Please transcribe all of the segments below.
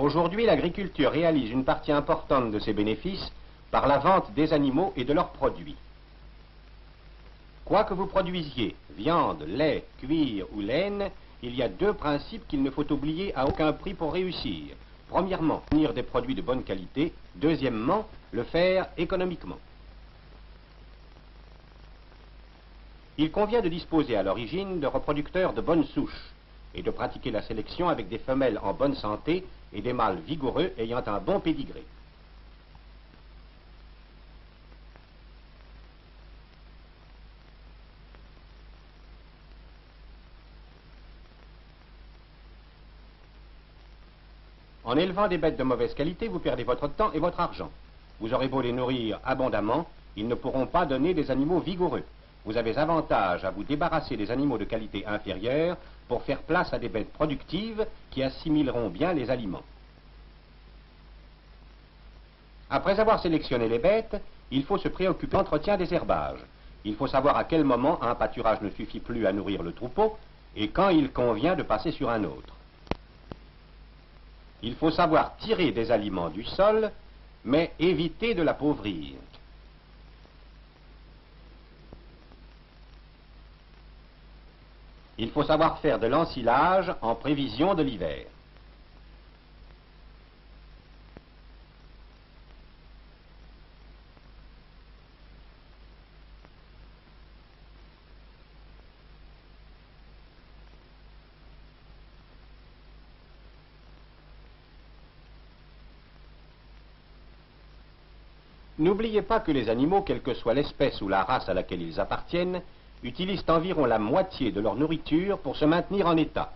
Aujourd'hui, l'agriculture réalise une partie importante de ses bénéfices par la vente des animaux et de leurs produits. Quoi que vous produisiez, viande, lait, cuir ou laine, il y a deux principes qu'il ne faut oublier à aucun prix pour réussir. Premièrement, fournir des produits de bonne qualité. Deuxièmement, le faire économiquement. Il convient de disposer à l'origine de reproducteurs de bonne souche et de pratiquer la sélection avec des femelles en bonne santé et des mâles vigoureux ayant un bon pédigré. En élevant des bêtes de mauvaise qualité, vous perdez votre temps et votre argent. Vous aurez beau les nourrir abondamment, ils ne pourront pas donner des animaux vigoureux. Vous avez avantage à vous débarrasser des animaux de qualité inférieure pour faire place à des bêtes productives qui assimileront bien les aliments. Après avoir sélectionné les bêtes, il faut se préoccuper de l'entretien des herbages. Il faut savoir à quel moment un pâturage ne suffit plus à nourrir le troupeau et quand il convient de passer sur un autre. Il faut savoir tirer des aliments du sol, mais éviter de l'appauvrir. Il faut savoir faire de l'ensilage en prévision de l'hiver. N'oubliez pas que les animaux, quelle que soit l'espèce ou la race à laquelle ils appartiennent, utilisent environ la moitié de leur nourriture pour se maintenir en état.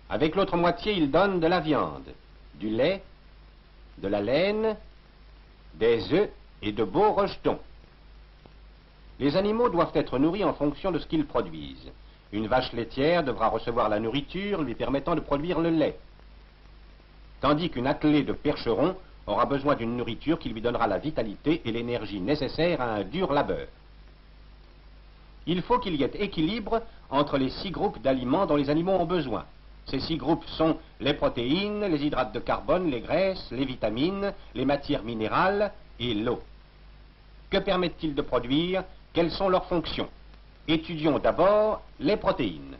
Avec l'autre moitié, ils donnent de la viande, du lait, de la laine, des œufs et de beaux rejetons. Les animaux doivent être nourris en fonction de ce qu'ils produisent. Une vache laitière devra recevoir la nourriture lui permettant de produire le lait, tandis qu'une attelée de percherons aura besoin d'une nourriture qui lui donnera la vitalité et l'énergie nécessaires à un dur labeur. Il faut qu'il y ait équilibre entre les 6 groupes d'aliments dont les animaux ont besoin. Ces 6 groupes sont les protéines, les hydrates de carbone, les graisses, les vitamines, les matières minérales et l'eau. Que permettent-ils de produire? Quelles sont leurs fonctions? Étudions d'abord les protéines.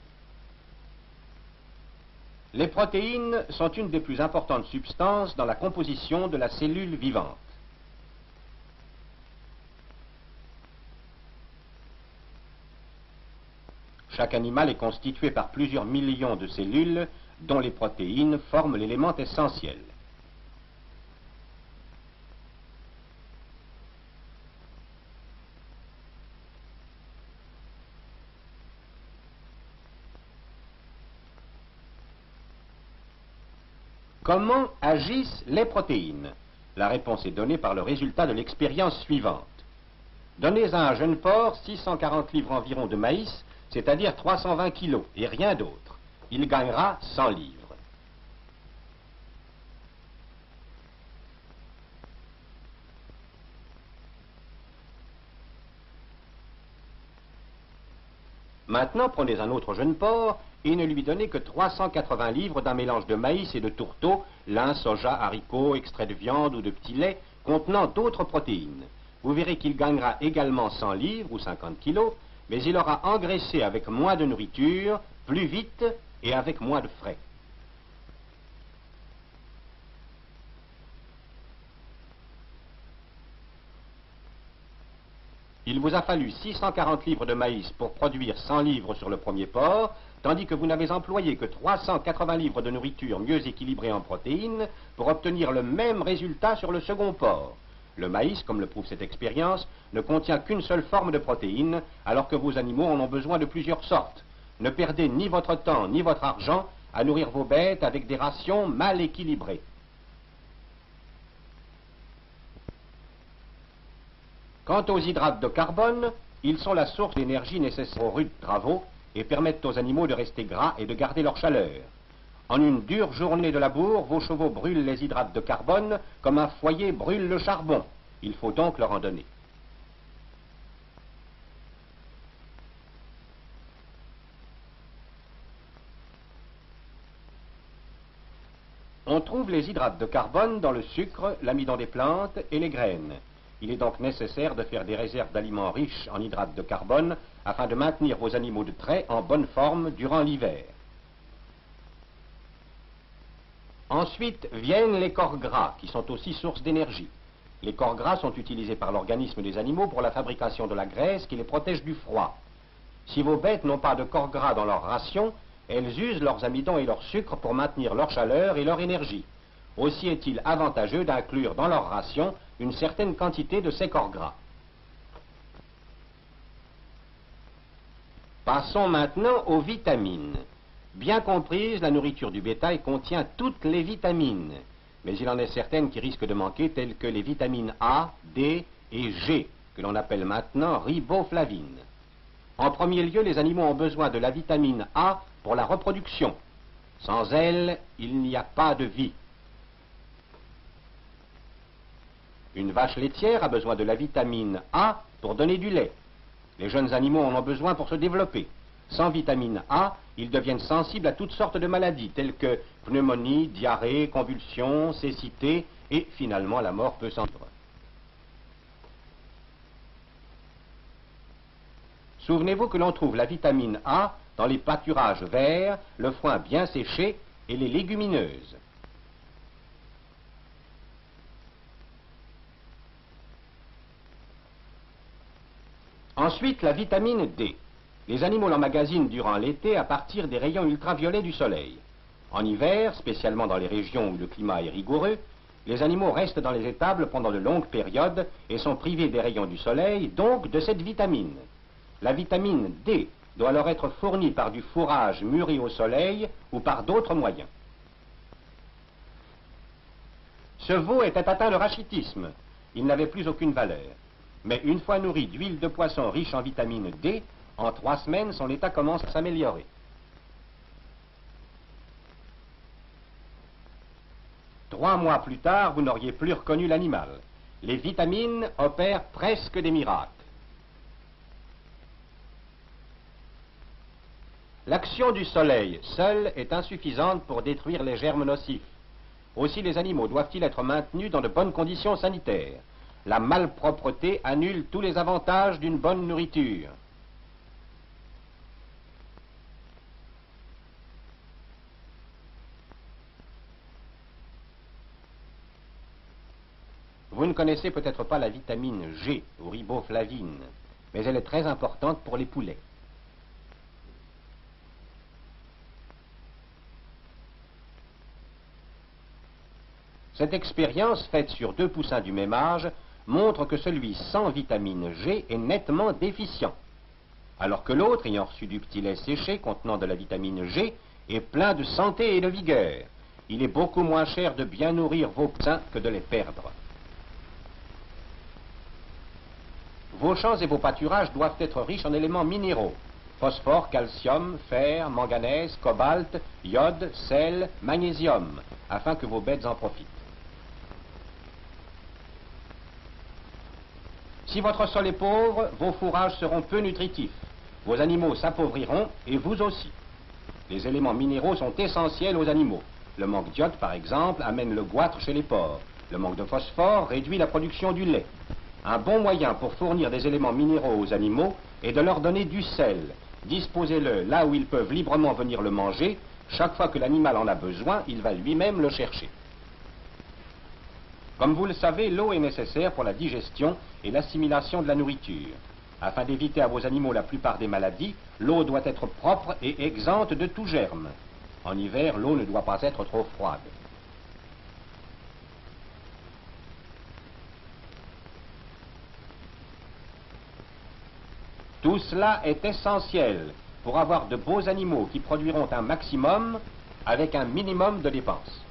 Les protéines sont une des plus importantes substances dans la composition de la cellule vivante. Chaque animal est constitué par plusieurs millions de cellules dont les protéines forment l'élément essentiel. Comment agissent les protéines? La réponse est donnée par le résultat de l'expérience suivante. Donnez à un jeune porc 640 livres environ de maïs, c'est-à-dire 320 kilos, et rien d'autre. Il gagnera 100 livres. Maintenant, prenez un autre jeune porc et ne lui donnez que 380 livres d'un mélange de maïs et de tourteau, lin, soja, haricots, extrait de viande ou de petit lait, contenant d'autres protéines. Vous verrez qu'il gagnera également 100 livres ou 50 kilos, mais il aura engraissé avec moins de nourriture, plus vite et avec moins de frais. Il vous a fallu 640 livres de maïs pour produire 100 livres sur le premier porc, tandis que vous n'avez employé que 380 livres de nourriture mieux équilibrée en protéines pour obtenir le même résultat sur le second porc. Le maïs, comme le prouve cette expérience, ne contient qu'une seule forme de protéines, alors que vos animaux en ont besoin de plusieurs sortes. Ne perdez ni votre temps ni votre argent à nourrir vos bêtes avec des rations mal équilibrées. Quant aux hydrates de carbone, ils sont la source d'énergie nécessaire aux rudes travaux et permettent aux animaux de rester gras et de garder leur chaleur. En une dure journée de labour, vos chevaux brûlent les hydrates de carbone comme un foyer brûle le charbon. Il faut donc leur en donner. On trouve les hydrates de carbone dans le sucre, l'amidon des plantes et les graines. Il est donc nécessaire de faire des réserves d'aliments riches en hydrates de carbone afin de maintenir vos animaux de trait en bonne forme durant l'hiver. Ensuite viennent les corps gras, qui sont aussi source d'énergie. Les corps gras sont utilisés par l'organisme des animaux pour la fabrication de la graisse qui les protège du froid. Si vos bêtes n'ont pas de corps gras dans leur ration, elles usent leurs amidons et leur sucre pour maintenir leur chaleur et leur énergie. Aussi est-il avantageux d'inclure dans leur ration une certaine quantité de ces corps gras. Passons maintenant aux vitamines. Bien comprise, la nourriture du bétail contient toutes les vitamines, mais il en est certaines qui risquent de manquer, telles que les vitamines A, D et G, que l'on appelle maintenant riboflavines. En premier lieu, les animaux ont besoin de la vitamine A pour la reproduction. Sans elle, il n'y a pas de vie. Une vache laitière a besoin de la vitamine A pour donner du lait. Les jeunes animaux en ont besoin pour se développer. Sans vitamine A, ils deviennent sensibles à toutes sortes de maladies, telles que pneumonie, diarrhée, convulsions, cécité, et finalement la mort peut s'en suivre. Souvenez-vous que l'on trouve la vitamine A dans les pâturages verts, le foin bien séché et les légumineuses. Ensuite, la vitamine D. Les animaux l'emmagasinent durant l'été à partir des rayons ultraviolets du soleil. En hiver, spécialement dans les régions où le climat est rigoureux, les animaux restent dans les étables pendant de longues périodes et sont privés des rayons du soleil, donc de cette vitamine. La vitamine D doit alors être fournie par du fourrage mûri au soleil ou par d'autres moyens. Ce veau était atteint de rachitisme. Il n'avait plus aucune valeur. Mais une fois nourri d'huile de poisson riche en vitamine D, en 3 semaines, son état commence à s'améliorer. 3 mois plus tard, vous n'auriez plus reconnu l'animal. Les vitamines opèrent presque des miracles. L'action du soleil seule est insuffisante pour détruire les germes nocifs. Aussi les animaux doivent-ils être maintenus dans de bonnes conditions sanitaires. La malpropreté annule tous les avantages d'une bonne nourriture. Vous ne connaissez peut-être pas la vitamine G, ou riboflavine, mais elle est très importante pour les poulets. Cette expérience, faite sur 2 poussins du même âge, montre que celui sans vitamine G est nettement déficient, alors que l'autre, ayant reçu du petit lait séché contenant de la vitamine G, est plein de santé et de vigueur. Il est beaucoup moins cher de bien nourrir vos poussins que de les perdre. Vos champs et vos pâturages doivent être riches en éléments minéraux: phosphore, calcium, fer, manganèse, cobalt, iode, sel, magnésium, afin que vos bêtes en profitent. Si votre sol est pauvre, vos fourrages seront peu nutritifs. Vos animaux s'appauvriront et vous aussi. Les éléments minéraux sont essentiels aux animaux. Le manque d'iode, par exemple, amène le goitre chez les porcs. Le manque de phosphore réduit la production du lait. Un bon moyen pour fournir des éléments minéraux aux animaux est de leur donner du sel. Disposez-le là où ils peuvent librement venir le manger. Chaque fois que l'animal en a besoin, il va lui-même le chercher. Comme vous le savez, l'eau est nécessaire pour la digestion et l'assimilation de la nourriture. Afin d'éviter à vos animaux la plupart des maladies, l'eau doit être propre et exempte de tout germe. En hiver, l'eau ne doit pas être trop froide. Tout cela est essentiel pour avoir de beaux animaux qui produiront un maximum avec un minimum de dépenses.